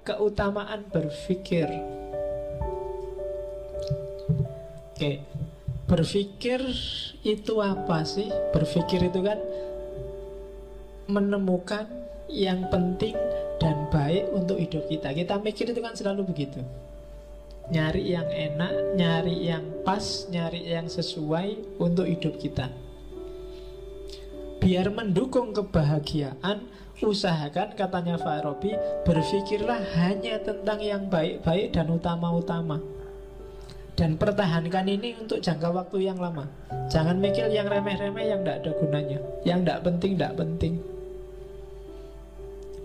keutamaan berpikir. Oke, berpikir itu apa sih? Berpikir itu kan menemukan yang penting dan baik untuk hidup kita. Kita mikir itu kan selalu begitu. Nyari yang enak, nyari yang pas, nyari yang sesuai untuk hidup kita. Biar mendukung kebahagiaan, usahakan, katanya Farabi, berpikirlah hanya tentang yang baik-baik dan utama-utama. Dan pertahankan ini untuk jangka waktu yang lama. Jangan mikir yang remeh-remeh, yang tidak ada gunanya, yang tidak penting, tidak penting.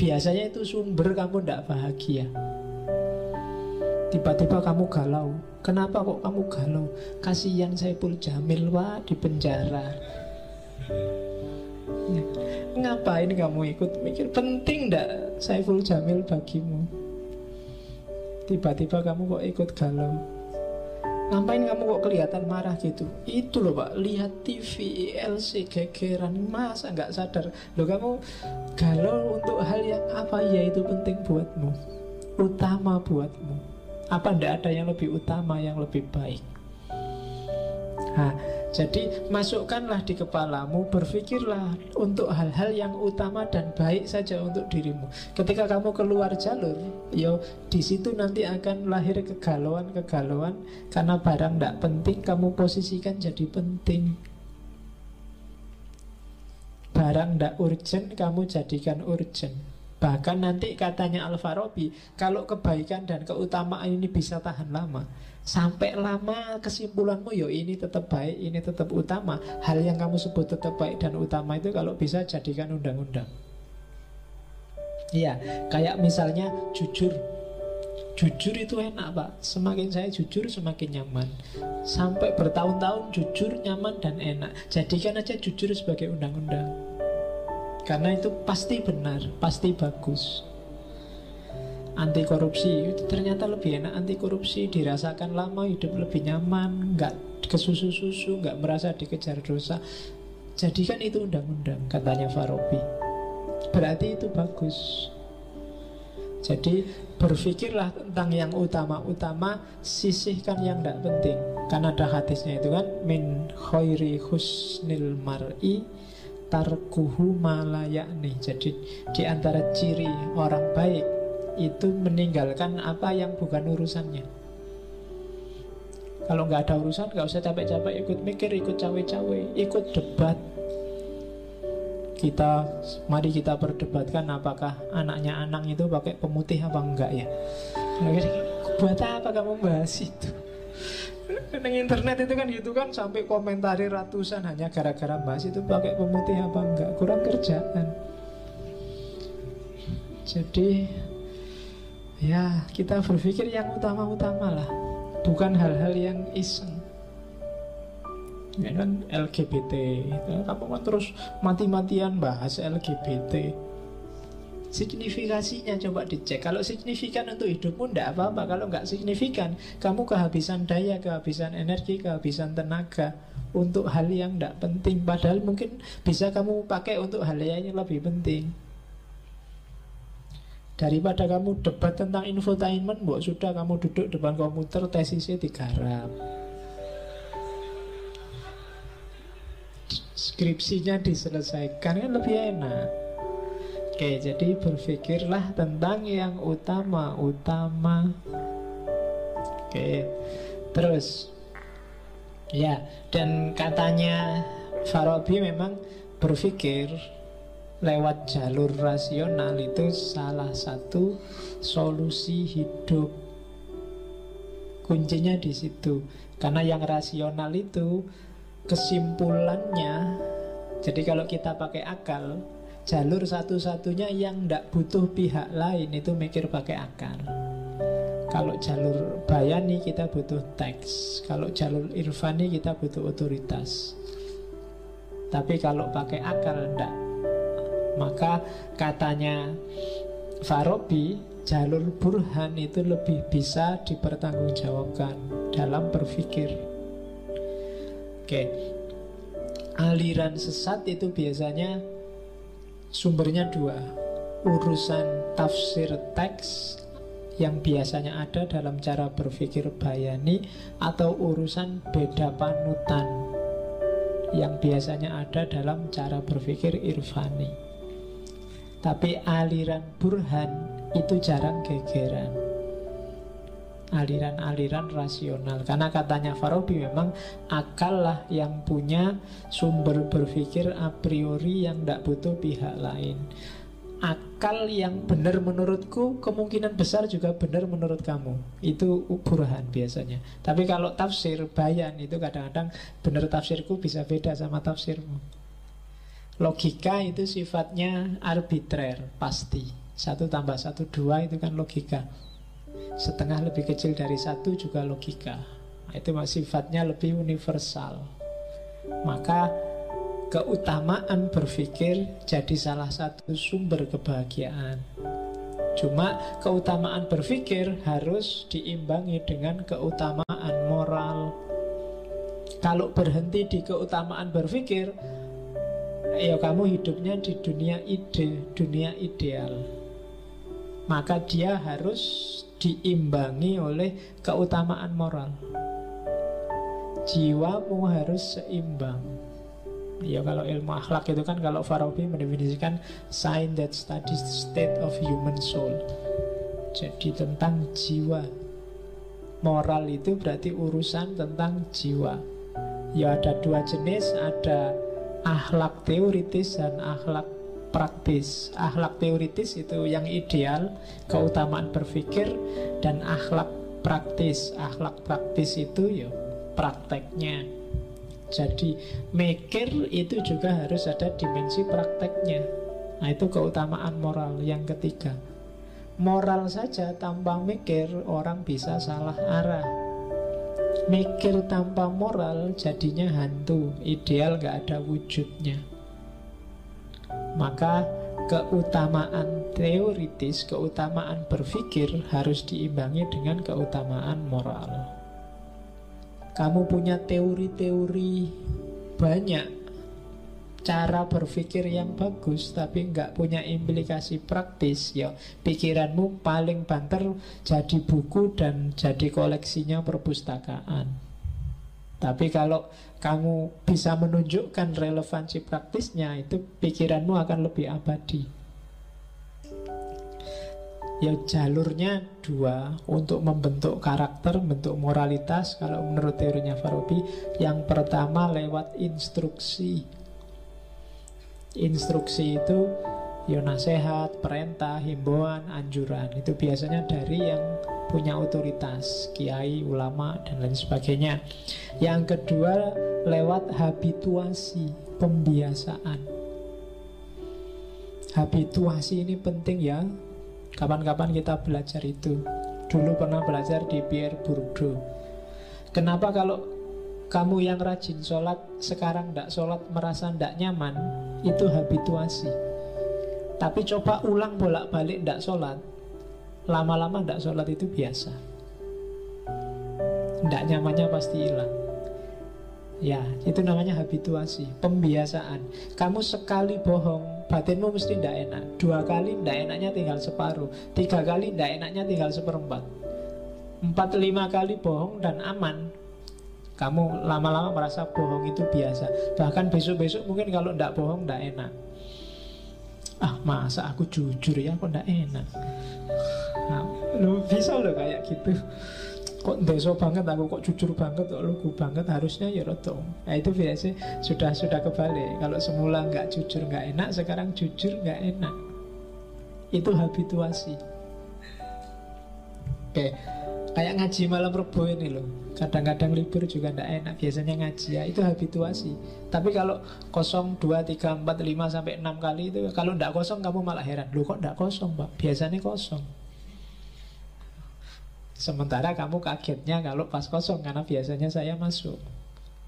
Biasanya itu sumber kamu tidak bahagia. Tiba-tiba kamu galau. Kenapa kok kamu galau? Kasihan Saipul Jamil, wah, di penjara. Ngapain kamu ikut mikir? Penting tidak Saiful Jamil bagimu? Tiba-tiba kamu kok ikut galau. Ngapain kamu kok kelihatan marah gitu? Itu loh Pak, lihat TV, ILC, gegeran. Masa nggak sadar? Loh, kamu galau untuk hal yang apa ya itu penting buatmu, utama buatmu. Apa ndak ada yang lebih utama, yang lebih baik? Nah, jadi masukkanlah di kepalamu, berpikirlah untuk hal-hal yang utama dan baik saja untuk dirimu. Ketika kamu keluar jalur, yo di situ nanti akan lahir kegalauan-kegalauan karena barang tidak penting kamu posisikan jadi penting. Barang tidak urgent kamu jadikan urgent. Bahkan nanti katanya Al-Farabi, kalau kebaikan dan keutamaan ini bisa tahan lama, sampai lama kesimpulanmu, yo ini tetap baik, ini tetap utama. Hal yang kamu sebut tetap baik dan utama itu kalau bisa jadikan undang-undang. Iya, kayak misalnya jujur. Jujur itu enak Pak. Semakin saya jujur semakin nyaman. Sampai bertahun-tahun jujur, nyaman dan enak. Jadikan aja jujur sebagai undang-undang. Karena itu pasti benar, pasti bagus. Anti korupsi itu ternyata lebih enak. Anti korupsi dirasakan lama, hidup lebih nyaman, nggak kesusu-susu, nggak merasa dikejar dosa. Jadikan itu undang-undang, katanya Farabi. Berarti itu bagus. Jadi berpikirlah tentang yang utama-utama, sisihkan yang tidak penting. Karena ada hadisnya itu kan, min khairi husnil mar'i tarkuhu malayakni. Jadi di antara ciri orang baik itu meninggalkan apa yang bukan urusannya. Kalau nggak ada urusan, nggak usah capek-capek ikut mikir, ikut cawe-cawe, ikut debat. Mari kita perdebatkan apakah anaknya Anang itu pakai pemutih apa enggak ya. Buat apa kamu bahas itu? Di internet itu kan gitu kan, sampai komentari ratusan hanya gara-gara bahas itu pakai pemutih apa enggak. Kurang kerjaan. Jadi ya kita berpikir yang utama-utama lah, bukan hal-hal yang iseng. Ya kan LGBT itu, kamu kan terus mati-matian bahas LGBT. Signifikasinya coba dicek. Kalau signifikan untuk hidupmu tidak apa-apa. Kalau nggak signifikan, kamu kehabisan daya, kehabisan energi, kehabisan tenaga untuk hal yang tidak penting. Padahal mungkin bisa kamu pakai untuk hal yang lebih penting. Daripada kamu debat tentang infotainment, sudah kamu duduk depan komputer, tesisnya digarap, skripsinya diselesaikan, kan lebih enak. Oke, jadi berpikirlah tentang yang utama-utama. Oke, terus ya, dan katanya Farabi memang berpikir lewat jalur rasional itu salah satu solusi hidup. Kuncinya di situ. Karena yang rasional itu kesimpulannya, jadi kalau kita pakai akal, jalur satu-satunya yang tidak butuh pihak lain itu mikir pakai akal. Kalau jalur bayani kita butuh teks, kalau jalur irfani kita butuh otoritas. Tapi kalau pakai akal tidak. Maka katanya Farabi, jalur burhan itu lebih bisa dipertanggungjawabkan dalam berpikir. Oke, aliran sesat itu biasanya sumbernya dua, urusan tafsir teks yang biasanya ada dalam cara berpikir bayani, atau urusan beda panutan yang biasanya ada dalam cara berpikir irfani. Tapi aliran burhan itu jarang gegeran, aliran-aliran rasional. Karena katanya Farabi, memang akal lah yang punya sumber berpikir a priori yang tidak butuh pihak lain. Akal yang benar menurutku kemungkinan besar juga benar menurut kamu. Itu burhan biasanya. Tapi kalau tafsir, bayan, itu kadang-kadang benar tafsirku bisa beda sama tafsirmu. Logika itu sifatnya arbitrer, pasti. 1 tambah 1 2 itu kan logika. Setengah lebih kecil dari 1 juga logika. Itu sifatnya lebih universal. Maka keutamaan berpikir jadi salah satu sumber kebahagiaan. Cuma keutamaan berpikir harus diimbangi dengan keutamaan moral. Kalau berhenti di keutamaan berpikir, ya kamu hidupnya di dunia ide, dunia ideal. Maka dia harus diimbangi oleh keutamaan moral. Jiwamu harus seimbang. Ya kalau ilmu akhlak itu kan, kalau Farabi mendefinisikan science that studies the state of human soul. Jadi tentang jiwa. Moral itu berarti urusan tentang jiwa. Ya ada 2 jenis, ada akhlak teoritis dan akhlak praktis. Akhlak teoritis itu yang ideal, keutamaan berpikir, dan akhlak praktis. Akhlak praktis itu ya prakteknya. Jadi mikir itu juga harus ada dimensi prakteknya. Nah itu keutamaan moral yang ketiga. Moral saja tanpa mikir orang bisa salah arah. Mikir tanpa moral jadinya hantu, ideal gak ada wujudnya. Maka keutamaan teoritis, keutamaan berpikir harus diimbangi dengan keutamaan moral. Kamu punya teori-teori banyak, cara berpikir yang bagus, tapi nggak punya implikasi praktis, ya pikiranmu paling banter jadi buku dan jadi koleksinya perpustakaan. Tapi kalau kamu bisa menunjukkan relevansi praktisnya, itu pikiranmu akan lebih abadi. Ya jalurnya 2 untuk membentuk karakter, membentuk moralitas. Kalau menurut teorinya Farabi, yang pertama lewat instruksi. Instruksi itu ya nasihat, perintah, himbauan, anjuran. Itu biasanya dari yang punya otoritas, kiai, ulama, dan lain sebagainya. Yang kedua lewat habituasi, pembiasaan. Habituasi ini penting ya. Kapan-kapan kita belajar itu. Dulu pernah belajar di Pierre Bourdieu. Kenapa kalau kamu yang rajin sholat sekarang tidak sholat merasa tidak nyaman? Itu habituasi. Tapi coba ulang bolak-balik tidak sholat, lama-lama tidak sholat itu biasa. Tidak nyamannya pasti hilang. Ya, itu namanya habituasi, pembiasaan. Kamu sekali bohong, batinmu mesti tidak enak. 2 kali tidak enaknya tinggal separuh, 3 kali tidak enaknya tinggal 1/4, 4-5 kali bohong dan aman. Kamu lama-lama merasa bohong itu biasa. Bahkan besok-besok mungkin kalau tidak bohong tidak enak. Masa aku jujur ya, kok tidak enak. Lu bisa loh kayak gitu. Kok deso banget aku, kok jujur banget, kok lugu banget, harusnya ya roto. Nah itu biasanya sudah kebalik. Kalau semula nggak jujur nggak enak, sekarang jujur nggak enak. Itu habituasi. Oke, kayak ngaji malam Rebo ini loh. Kadang-kadang libur juga nggak enak, biasanya ngaji ya, itu habituasi. Tapi kalau kosong 2, 3, 4, 5 sampai 6 kali itu, kalau nggak kosong kamu malah heran. Loh kok nggak kosong Pak? Biasanya kosong. Sementara kamu kagetnya kalau pas kosong, karena biasanya saya masuk.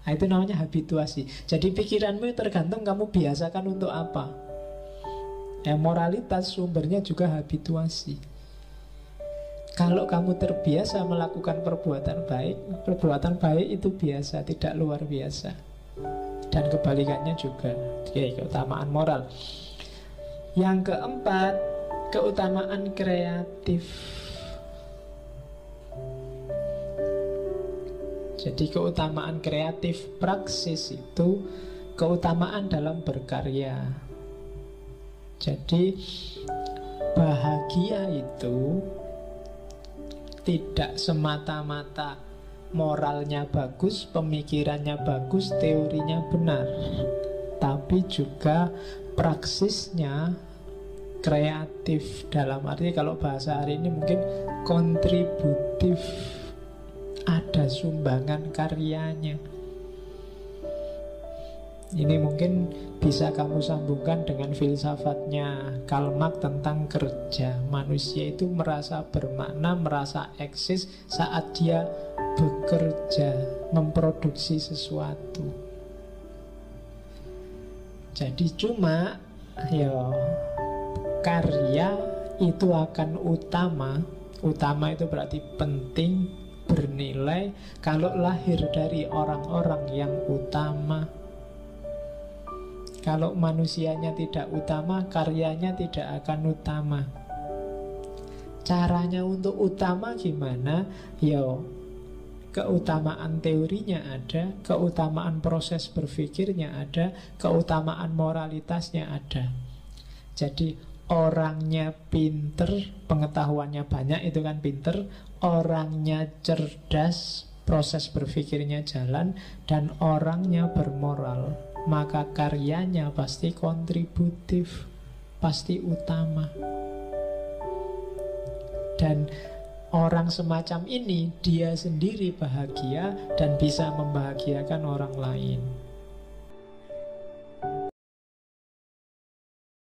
Nah itu namanya habituasi. Jadi pikiranmu tergantung kamu biasakan untuk apa. Moralitas sumbernya juga habituasi. Kalau kamu terbiasa melakukan perbuatan baik itu biasa, tidak luar biasa. Dan kebalikannya juga. Oke, keutamaan moral. Yang keempat, keutamaan kreatif. Jadi keutamaan kreatif praksis itu keutamaan dalam berkarya. Jadi bahagia itu tidak semata-mata moralnya bagus, pemikirannya bagus, teorinya benar, tapi juga praksisnya kreatif. Dalam arti kalau bahasa hari ini mungkin kontributif, ada sumbangan karyanya. Ini mungkin bisa kamu sambungkan dengan filsafatnya Karl Marx tentang kerja. Manusia itu merasa bermakna, merasa eksis saat dia bekerja, memproduksi sesuatu. Jadi cuma karya itu akan utama. Utama itu berarti penting, bernilai kalau lahir dari orang-orang yang utama. Kalau manusianya tidak utama, karyanya tidak akan utama. Caranya untuk utama gimana? Keutamaan teorinya ada, keutamaan proses berpikirnya ada, keutamaan moralitasnya ada. Jadi orangnya pinter, pengetahuannya banyak, itu kan pinter. Orangnya cerdas, proses berpikirnya jalan, dan orangnya bermoral, maka karyanya pasti kontributif, pasti utama. Dan orang semacam ini dia sendiri bahagia dan bisa membahagiakan orang lain.